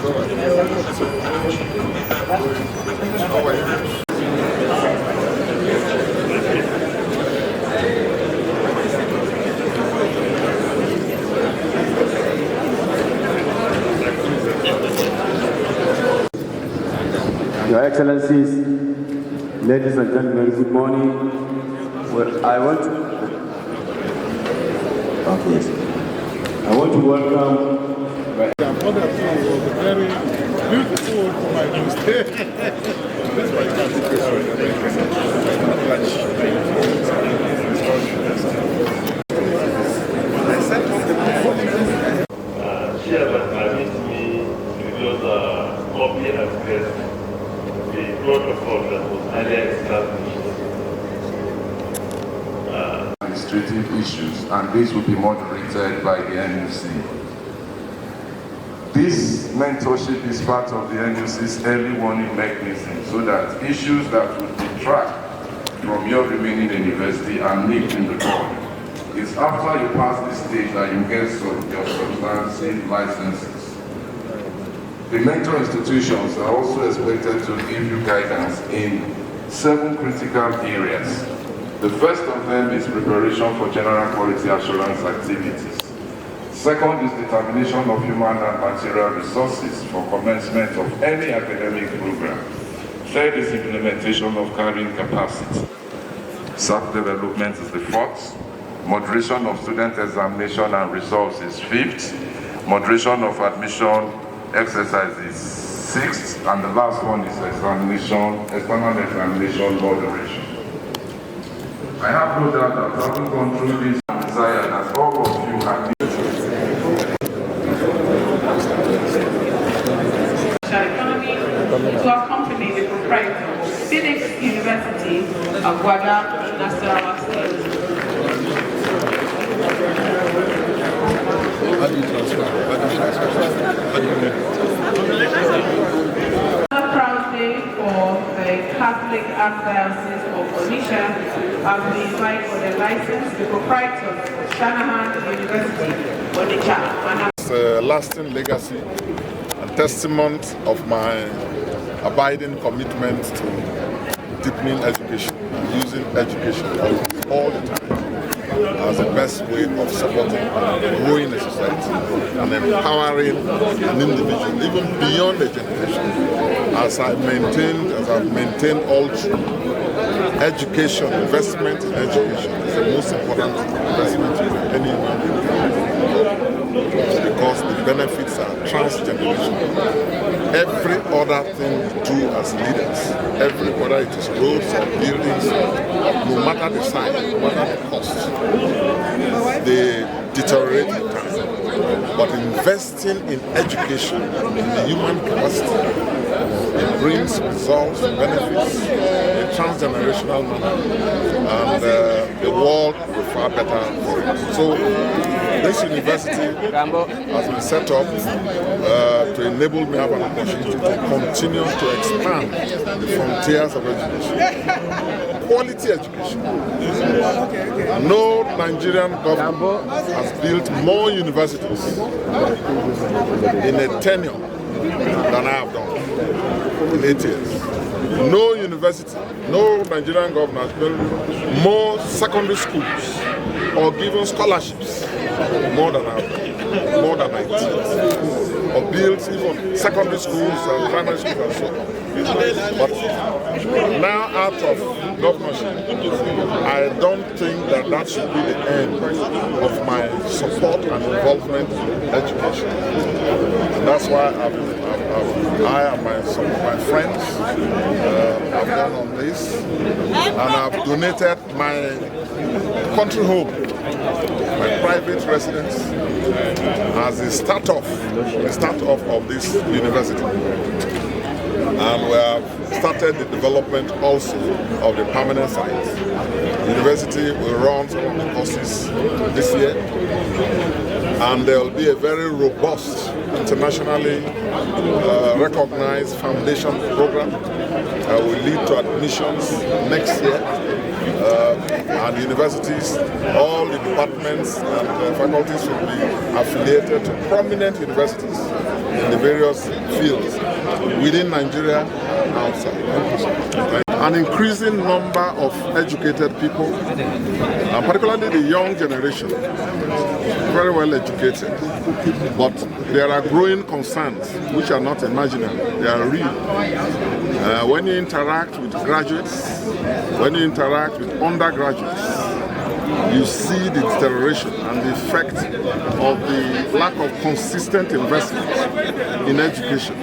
Your Excellencies, ladies and gentlemen, good morning. Well, I want to welcome. Brother too was very beautiful for my mistake. This one Chairman permits me to just copy and paste the protocol that was earlier established. Administrative issues, and this will be moderated by the NUC. This mentorship is part of the NUC's early warning mechanism so that issues that would detract from your remaining in university are nipped in the bud. It's after you pass this stage that you get your substantive licenses. The mentor institutions are also expected to give you guidance in 7 critical areas. The first of them is preparation for general quality assurance activities. Second is determination of human and material resources for commencement of any academic program. Third is implementation of carrying capacity. SAP development is the fourth. Moderation of student examination and results is fifth. Moderation of admission exercise is sixth. And the last one is external examination moderation. I have no doubt that having gone through this and desire that all of you have to accompany the proprietor of Phoenix University of Gwada, Nasarawa State. Another proud day for the Catholic Archdiocese of Onitsha as we invite for the license the proprietor of Shanahan University, Onitsha. It's a lasting legacy and testament of my abiding commitment to deepening education and using education all the time as the best way of supporting and growing a society and empowering an individual, even beyond the generation. As I've maintained all through, education, investment in education is the most important investment in any human being because the benefits are transgenerational. Every other thing we do as leaders, whether it is roads or buildings, no matter the size, no matter the cost, they deteriorate in time. But investing in education, in the human capacity, it brings results and benefits in a transgenerational manner, and the world will be far better for it. So this university has been set up to enable me to have an opportunity to continue to expand the frontiers of education. Quality education. No Nigerian government has built more universities in a tenure than I have done in 8 years. No university, no Nigerian government has built more secondary schools or given scholarships more than I have done, more than 19. Or built even secondary schools and primary schools and so on. But now out of governorship, I don't think that should be the end of my support and involvement in education. And that's why I and my friends have gone on this, and I've donated my country home, my private residence, as the start off of this university. And we have started the development also of the permanent site. The university will run some of the courses this year, and there will be a very robust, internationally recognized foundation program that will lead to admissions next year. and universities, all the departments and faculties should be affiliated to prominent universities in the various fields within Nigeria and outside. An increasing number of educated people, and particularly the young generation, very well educated, but there are growing concerns which are not imaginary, they are real. When you interact with graduates, when you interact with undergraduates, you see the deterioration and the effect of the lack of consistent investment in education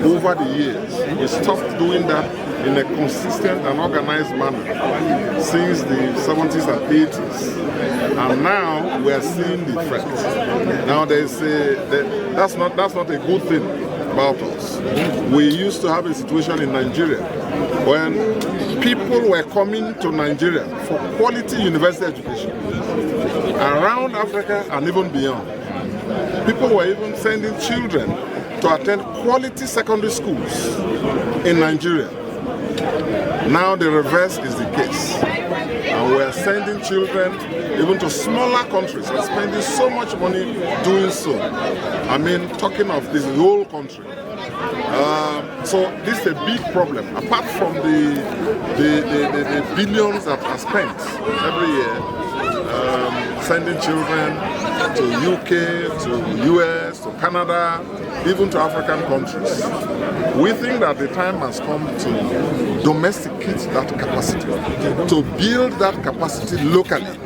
over the years. We stopped doing that in a consistent and organized manner since the 70s and 80s, and now we are seeing the effect. Now that's not a good thing about us. We used to have a situation in Nigeria when people were coming to Nigeria for quality university education around Africa and even beyond. People were even sending children to attend quality secondary schools in Nigeria. Now the reverse is the case, and we are sending children even to smaller countries and spending so much money doing so. I mean, talking of this whole country. So this is a big problem. Apart from the billions that are spent every year, sending children to UK, to US, to Canada, even to African countries. We think that the time has come to domesticate that capacity, to build that capacity locally,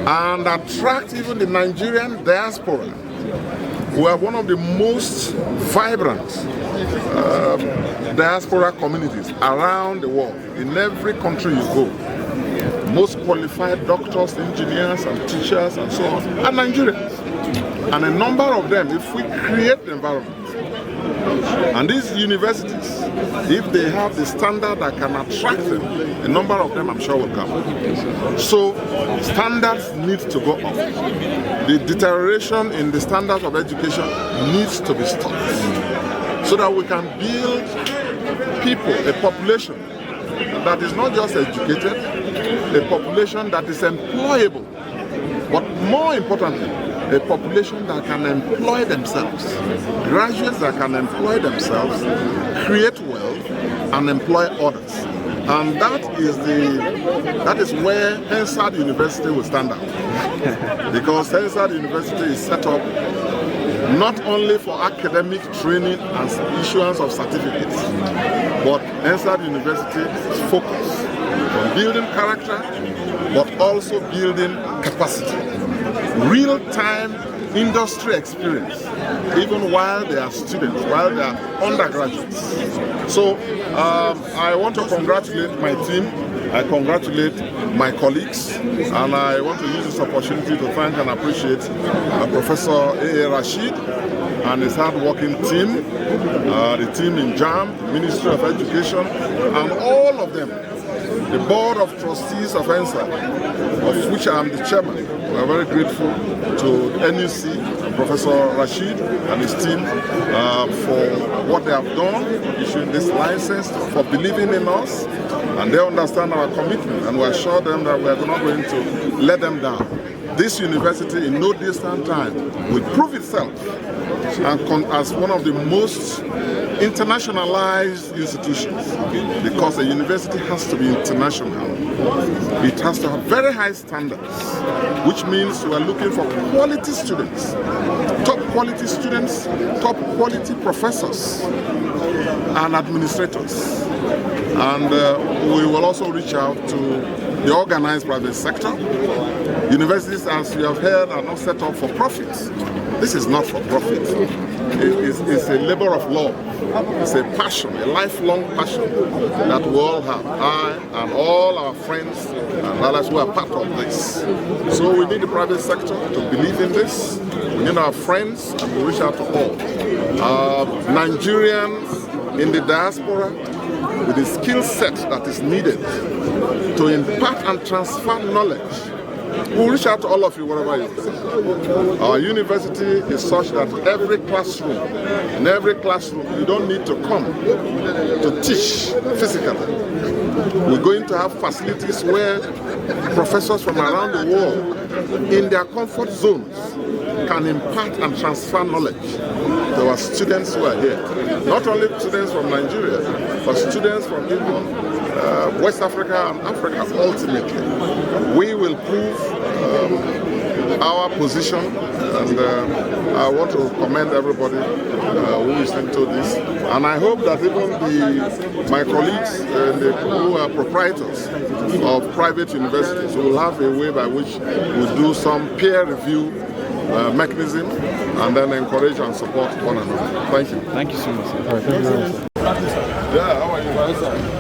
and attract even the Nigerian diaspora. We have one of the most vibrant diaspora communities around the world. In every country you go, most qualified doctors, engineers, and teachers, and so on, are Nigerians. And a number of them, if we create the environment, and these universities, if they have the standard that can attract them, a number of them I'm sure will come. So standards need to go up. The deterioration in the standards of education needs to be stopped so that we can build people, a population that is not just educated, a population that is employable, but more importantly, a population that can employ themselves, graduates that can employ themselves, create wealth, and employ others. And that is where HENSARD University will stand out. Because HENSARD University is set up not only for academic training and issuance of certificates, but HENSARD University is focused on building character, but also building capacity. Real-time industry experience, even while they are students, while they are undergraduates. So I want to congratulate my team, I congratulate my colleagues, and I want to use this opportunity to thank and appreciate Professor Rashid and his hard-working team, the team in JAM, the Ministry of Education, and all of them, the Board of Trustees of HENSARD, of which I am the chairman. We are very grateful to NUC and Professor Rashid and his team for what they have done, issuing this license, for believing in us, and they understand our commitment, and we assure them that we are not going to let them down. This university in no distant time will prove itself as one of the most internationalized institutions, because a university has to be international. It has to have very high standards, which means we are looking for quality students, top quality professors and administrators. And we will also reach out to the organized private sector. Universities, as you have heard, are not set up for profit. This is not for profit. It's a labor of love. It's a passion, a lifelong passion that we all have. I and all our friends and others who are part of this. So we need the private sector to believe in this. We need our friends, and we reach out to all. Nigerians in the diaspora with the skill set that is needed to impart and transfer knowledge We'll reach out to all of you wherever you go. Our university is such that every classroom, in every classroom, you don't need to come to teach physically. We're going to have facilities where professors from around the world, in their comfort zones, can impart and transfer knowledge to our students who are here. Not only students from Nigeria, but students from even West Africa and Africa. Ultimately, we will prove our position, and I want to commend everybody who is into this. And I hope that even my colleagues, who are proprietors of private universities, will have a way by which we do some peer review mechanism and then encourage and support one another. Thank you. Thank you so much, sir. All right, thank you very much, sir. Yeah, how are you?